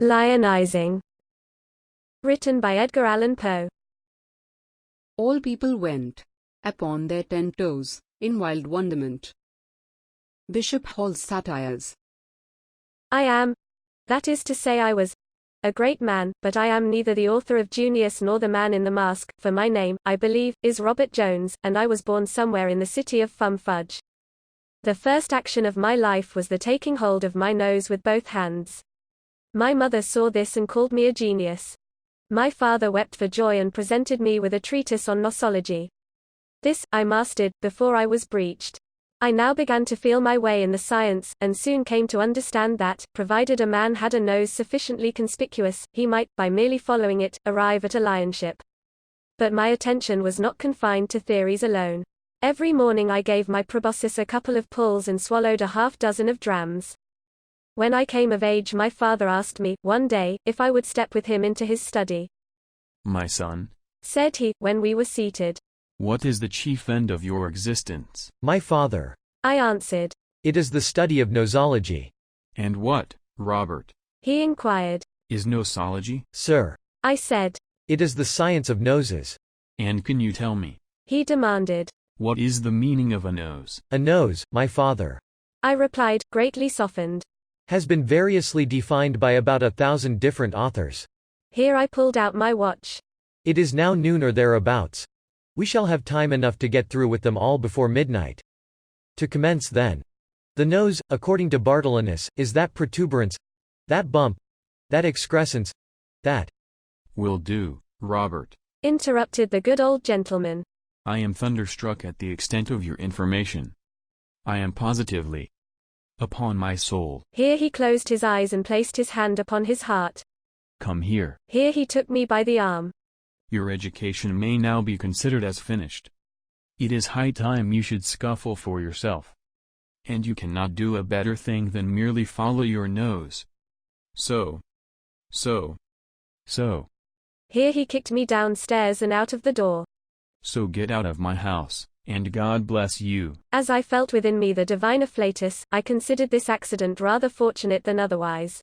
Lionizing. Written by Edgar Allan Poe. All people went upon their 10 toes in wild wonderment. Bishop Hall's Satires. I am, that is to say I was, a great man, but I am neither the author of Junius nor the man in the mask, for my name, I believe, is Robert Jones, and I was born somewhere in the city of Fudge. The first action of my life was the taking hold of my nose with both hands. My mother saw this and called me a genius. My father wept for joy and presented me with a treatise on nosology. This, I mastered, before I was breeched. I now began to feel my way in the science, and soon came to understand that, provided a man had a nose sufficiently conspicuous, he might, by merely following it, arrive at a lionship. But my attention was not confined to theories alone. Every morning I gave my proboscis a couple of pulls and swallowed a half-dozen of drams. When I came of age, my father asked me, one day, if I would step with him into his study. "My son," said he, when we were seated. "what is the chief end of your existence?" My father, I answered. it is the study of nosology. "And what, Robert, He inquired. is nosology?" Sir, I said. it is the science of noses. "And can you tell me, He demanded. what is the meaning of a nose?" A nose, my father, I replied, greatly softened. has been variously defined by about 1,000 different authors. Here I pulled out my watch. It is now noon or thereabouts. We shall have time enough to get through with them all before midnight. To commence then. The nose, according to Bartholinus, is that protuberance, that bump, that excrescence, that. "Will do, Robert. Interrupted the good old gentleman. I am thunderstruck at the extent of your information. I am positively, upon my soul." Here he closed his eyes and placed his hand upon his heart. "Come here. Here he took me by the arm. Your education may now be considered as finished. It is high time you should scuffle for yourself. And you cannot do a better thing than merely follow your nose. So. Here he kicked me downstairs and out of the door. So get out of my house, and God bless you." As I felt within me the divine afflatus, I considered this accident rather fortunate than otherwise.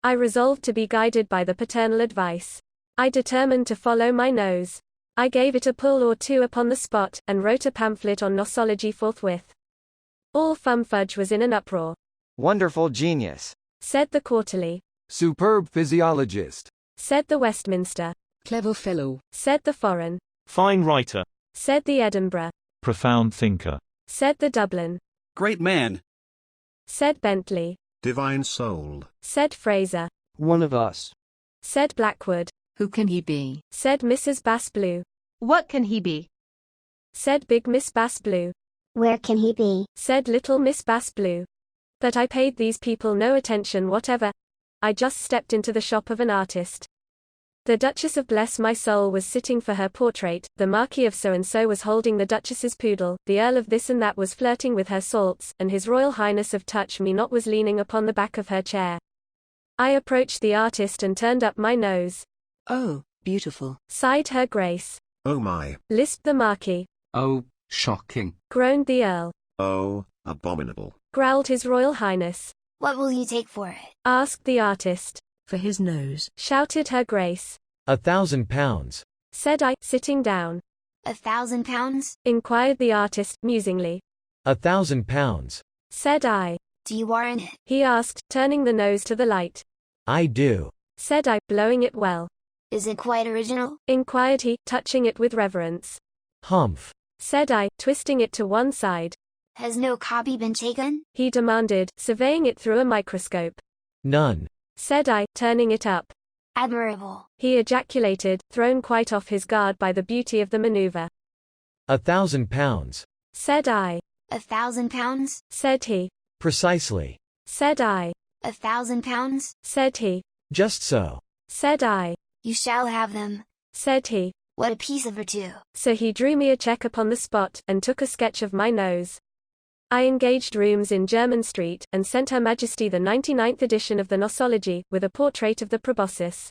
I resolved to be guided by the paternal advice. I determined to follow my nose. I gave it a pull or two upon the spot, and wrote a pamphlet on nosology forthwith. All Fudge was in an uproar. "Wonderful genius," said the Quarterly. "Superb physiologist," said the Westminster. Clever fellow, said the Foreign. "Fine writer." said the Edinburgh. "Profound thinker." said the Dublin. "Great man," said Bentley. "Divine soul," said Fraser. "One of us." said Blackwood. who can he be? said Mrs. Bass Blue. What can he be? said Big Miss Bass Blue. Where can he be? said Little Miss Bass Blue. But I paid these people no attention whatever. I just stepped into the shop of an artist. The Duchess of Bless My Soul was sitting for her portrait, the Marquis of So-and-so was holding the Duchess's poodle, the Earl of This and That was flirting with her salts, and His Royal Highness of Touch Me Not was leaning upon the back of her chair. I approached the artist and turned up my nose. "Oh, beautiful," sighed her Grace. "Oh my, lisped the Marquis. "Oh, shocking." groaned the Earl. oh, abominable." growled His Royal Highness. What will you take for it? asked the artist. For his nose. shouted her Grace. 1,000 pounds. said I, sitting down. 1,000 pounds? inquired the artist, musingly. 1,000 pounds. said I. Do you warrant it? he asked, turning the nose to the light. I do. said I, blowing it well. Is it quite original? inquired he, touching it with reverence. Humph. said I, twisting it to one side. Has no copy been taken? he demanded, surveying it through a microscope. None. said I, turning it up. Admirable. he ejaculated, thrown quite off his guard by the beauty of the maneuver. 1,000 pounds. said I. 1,000 pounds? said he. Precisely. said I. 1,000 pounds? said he. Just so. said I. You shall have them. said he. What a piece of virtue. So he drew me a cheque upon the spot, and took a sketch of my nose. I engaged rooms in Jermyn Street, and sent Her Majesty the 99th edition of the Nosology, with a portrait of the proboscis.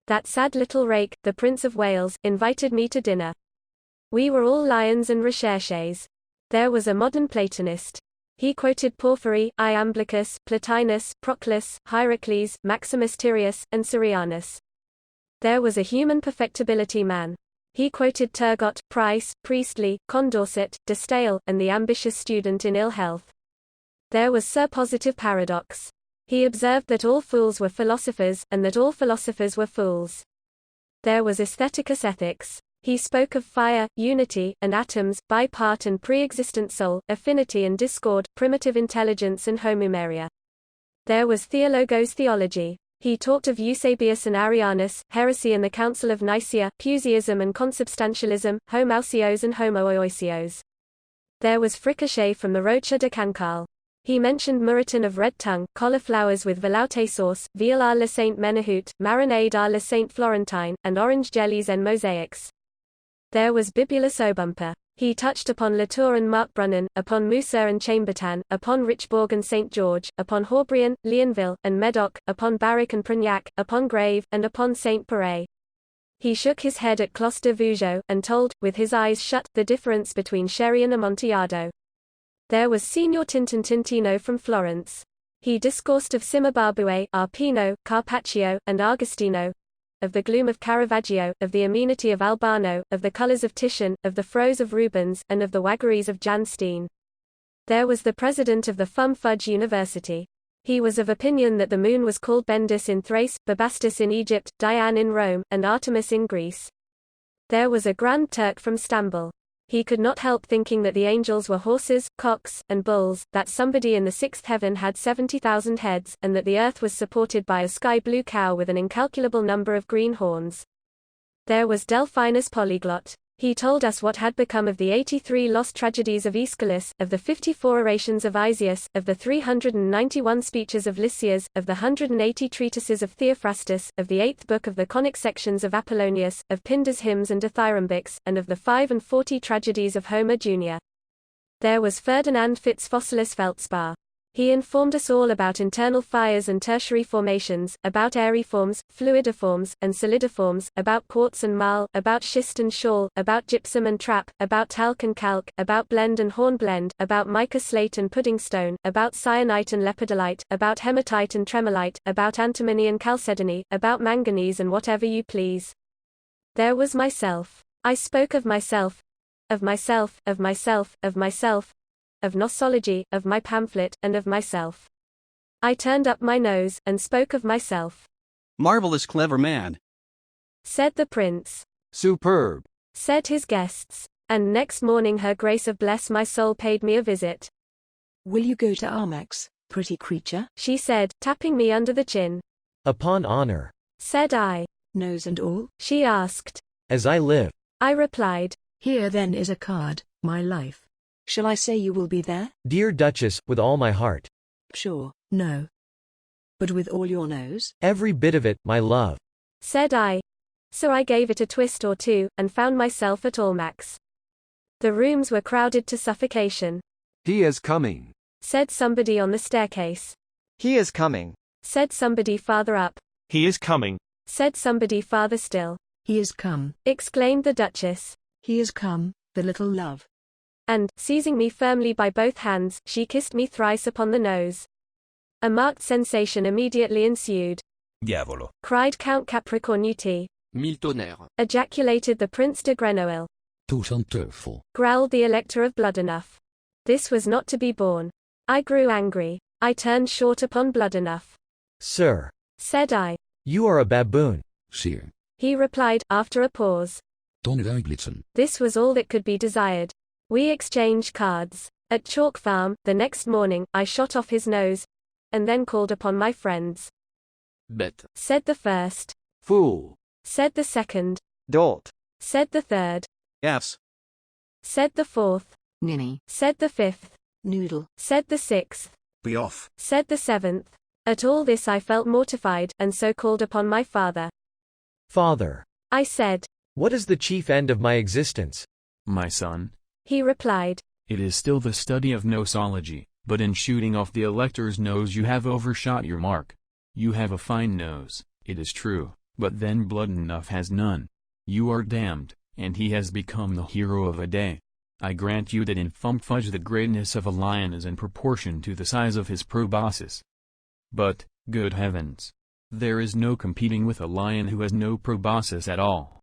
That sad little rake, the Prince of Wales, invited me to dinner. We were all lions and recherches. There was a modern Platonist. He quoted Porphyry, Iamblichus, Plotinus, Proclus, Hierocles, Maximus Tyrius, and Syrianus. There was a human perfectibility man. He quoted Turgot, Price, Priestley, Condorcet, de Staël, and the ambitious student in ill health. There was Sir Positive Paradox. He observed that all fools were philosophers, and that all philosophers were fools. There was Aestheticus Ethics. He spoke of fire, unity, and atoms, bipart and pre-existent soul, affinity and discord, primitive intelligence and homomeria. There was Theologos Theology. He talked of Eusebius and Arianus, heresy and the Council of Nicaea, Puseyism and consubstantialism, homousios and homoousios. There was Fricochet from the Rocha de Cancale. He mentioned muriton of red tongue, cauliflowers with velouté sauce, veal à la Saint Menehout, marinade à la Saint Florentine, and orange jellies and mosaics. There was Bibulus Obumper. He touched upon Latour and Mark Brunnon, upon Moussa and Chambertin, upon Richbourg and St. George, upon Haubrion, Leonville, and Medoc, upon Barrick and Prignac, upon Grave, and upon St. Péray. He shook his head at Clos de Vougeot, and told, with his eyes shut, the difference between sherry and Amontillado. There was Signor Tintintintino from Florence. He discoursed of Cimabarbue, Arpino, Carpaccio, and Agostino, of the gloom of Caravaggio, of the amenity of Albano, of the colors of Titian, of the froze of Rubens, and of the waggeries of Jan Steen. There was the president of the Fum Fudge University. He was of opinion that the moon was called Bendis in Thrace, Bubastis in Egypt, Diane in Rome, and Artemis in Greece. There was a Grand Turk from Stambul. He could not help thinking that the angels were horses, cocks, and bulls, that somebody in the sixth heaven had 70,000 heads, and that the earth was supported by a sky-blue cow with an incalculable number of green horns. There was Delphinus Polyglot. He told us what had become of the 83 lost tragedies of Aeschylus, of the 54 orations of Isius, of the 391 speeches of Lysias, of the 180 treatises of Theophrastus, of the 8th book of the conic sections of Apollonius, of Pindar's hymns and dithyrambics, and of the 45 tragedies of Homer Jr. There was Ferdinand Fitzfossilis Feldspar. He informed us all about internal fires and tertiary formations, about aeriforms, fluidiforms, and solidiforms, about quartz and marl, about schist and schall, about gypsum and trap, about talc and calc, about blende and hornblende, about mica slate and pudding stone, about syenite and lepidolite, about hematite and tremolite, about antimony and chalcedony, about manganese and whatever you please. There was myself. I spoke of myself, of myself, of myself, of myself, of nosology, of my pamphlet, and of myself. I turned up my nose, and spoke of myself. Marvelous clever man, said the prince. Superb, said his guests. And next morning Her Grace of Bless My Soul paid me a visit. Will you go to Armax, pretty creature? She said, tapping me under the chin. Upon honor. Said I. Nose and all? She asked. As I live. I replied. Here then is a card, my life. Shall I say you will be there? Dear Duchess, with all my heart. Sure, no. But with all your nose? Every bit of it, my love. Said I. So I gave it a twist or two, and found myself at Almack's. The rooms were crowded to suffocation. He is coming, said somebody on the staircase. He is coming, said somebody farther up. He is coming, said somebody farther still. He is come, exclaimed the Duchess. He is come, the little love. And, seizing me firmly by both hands, she kissed me thrice upon the nose. A marked sensation immediately ensued. Diavolo! Cried Count Capricornuti. Mille tonnerres! Ejaculated the Prince de Grenoble. Tout un teufel! Growled the Elector of Bloodenough. This was not to be borne. I grew angry. I turned short upon Bloodenough. Sir, said I. You are a baboon. Sire. He replied, after a pause. Donnerblitzen. This was all that could be desired. We exchanged cards. At Chalk Farm, the next morning, I shot off his nose, and then called upon my friends. Bête, said the first. fool, said the second. dolt, said the third. F's, said the fourth. Ninny, said the fifth. noodle, said the sixth. Be off. said the seventh. At all this I felt mortified, and so called upon my father. Father, I said. What is the chief end of my existence? My son, He replied. it is still the study of nosology, but in shooting off the elector's nose you have overshot your mark. You have a fine nose, it is true, but then Bloodenough has none. You are damned, and he has become the hero of a day. I grant you that in Fumfudge the greatness of a lion is in proportion to the size of his proboscis. But, good heavens! There is no competing with a lion who has no proboscis at all.